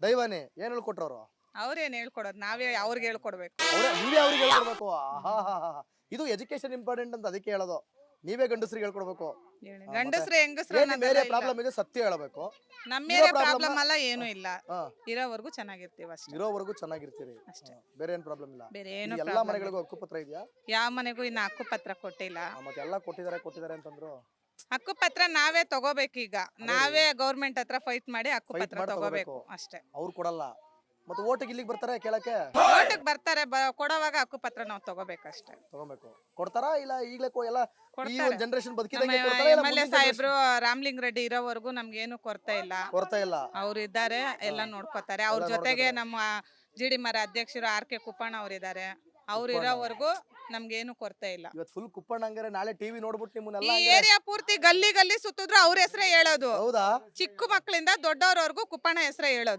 ದೈವನೇ ಏನ್ ಹೇಳ್ಕೊಟ್ರು ಅವರು? ಅವ್ರೇನ್ ಹೇಳ್ಕೊಡೋದು, ನಾವೇ ಅವ್ರಿಗೆ ಹೇಳ್ಕೊಡ್ಬೇಕು. ನೀವೇ ಅವ್ರಿಗೆ ಹೇಳ್ಕೊಡ್ಬೇಕು. ಇದು ಎಜುಕೇಶನ್ ಇಂಪಾರ್ಟೆಂಟ್ ಅಂತ ಅದಕ್ಕೆ ಹೇಳೋದು. ನೀವೇ ಗಂಡಸ್ರಿಗೆ ಹೇಳ್ಕೊಡ್ಬೇಕು. ಮತ್ತೆ ಗಂಡಸ್ರು ಹೆಂಗಸ್ರು ಏನ್ ನಿಮ್ ಅನ್ನೋದೆಲ್ಲ ಏರಿಯಾ ಇಲ್ಲ. ಪ್ರಾಬ್ಲಮ್ ಇದೆ ಸತ್ಯ ಹೇಳ್ಬೇಕು. ನಮ್ಮ ಇರೋ ಏರಿಯಾ ಪ್ರಾಬ್ಲಮ್ ಪ್ರಾಬ್ಲಮ್ ಅಲ್ಲ, ಏನು ಇಲ್ಲ. ಹಾ ಇರೋವರೆಗೂ ಚೆನ್ನಾಗಿರ್ತೀವಿ ಅಷ್ಟೇ. ಇರೋವರೆಗೂ ಚೆನ್ನಾಗಿರ್ತೀರಿ. ಅಷ್ಟೇ. ಬೇರೆ ಏನ್ ಪ್ರಾಬ್ಲಮ್ ಇಲ್ಲ. ಬೇರೆ ಈ ಏನು ಎಲ್ಲಾ ಪ್ರಾಬ್ಲಮ್ ಮನೆಗಳಿಗೂ ಹಕ್ಕುಪತ್ರ ಇದೆಯಾ? ಯಾವ ಮನೆಗೂ ಇನ್ನು ಹಕ್ಕುಪತ್ರ ಕೊಟ್ಟಿಲ್ಲ. ಮತ್ತೆ ಎಲ್ಲಾ ಕೊಟ್ಟಿದ್ದಾರೆ ಅಂತಂದ್ರು. ಹಕ್ಕುಪತ್ರ ನಾವೇ ತಗೋಬೇಕೀಗ. ನಾವೇ ಗೌರ್ಮೆಂಟ್ ಹತ್ರ ಫೈಟ್ ಮಾಡಿ ಫೈಟ್ ಹಕ್ಕುಪತ್ರ ಮಾಡಿ ತಗೋಬೇಕು ತಗೋಬೇಕು. ಅಷ್ಟೇ. ಅವ್ರು ಕೊಡಲ್ಲ. ಮತ್ತೆ ಓಟಿಗೆ ಇಲ್ಲಿಗೆ ಬರ್ತಾರೆ ಕೇಳಕ್ಕೆ. ಓಟಿಗೆ ಬರ್ತಾರೆ, ಕೊಡೋವಾಗ ಹಕ್ಕುಪತ್ರ ನಾವು ತಗೋಬೇಕಷ್ಟೇ. ತಗೋಬೇಕು. ಕೊಡ್ತಾರಾ ಇಲ್ಲ ಈಗಲೇ ಎಲ್ಲ ಈ ಕೊಡ್ತಾರೆ. ಒಂದು ಜನರೇಷನ್ ನಮ್ಮ ಬದುಕಿದಂಗೆ ಕೊಡ್ತಾರಾ ಇಲ್ಲ ಎಮ್ ಎಲ್ ಎ ಮುಂದಿನ ಸಾಹೇಬ್ರು ರಾಮ್ಲಿಂಗ್ ರೆಡ್ಡಿ ಇರೋವರೆಗೂ ನಮ್ಗೇನು ಕೊರತೆ ಇಲ್ಲ. ಕೊಡ್ತಾ ಇಲ್ಲ. ಅವ್ರು ಇದ್ದಾರೆ, ಎಲ್ಲ ನೋಡ್ಕೋತಾರೆ. ಅವ್ರ ಜೊತೆಗೆ ನಮ್ಮ ಜಿಡಿ ಮರ ಅಧ್ಯಕ್ಷರು ಆರ್ ಕೆ ಕುಪ್ಪಣ್ಣ ಅವ್ರಿದ್ದಾರೆ. ಅವ್ರು ಇರೋವರೆಗೂ ನಮ್ಗೇನು ಕೊರತೆ ಇಲ್ಲ. ಇವತ್ತು ಫುಲ್ ಕುಪ್ಪಣ್ಣ ಹಂಗಾರೆ ನಾಳೆ ಟಿವಿ ನೋಡ್ಬಿಟ್ಟು ಈ ನಿಮ್ಮನ್ನೆಲ್ಲ ಏರಿಯಾ ಪೂರ್ತಿ ಗಲ್ಲಿ ಗಲ್ಲಿ ಸುತ್ತಿದ್ರು ಅವ್ರ ಹೆಸರೇ ಹೇಳೋದು. ಹೌದಾ? ಚಿಕ್ಕ ಮಕ್ಕಳಿಂದ ದೊಡ್ಡವ್ರವರೆಗೂ ಕುಪ್ಪಣ್ಣ ಹೆಸರೇ ಹೇಳೋದು.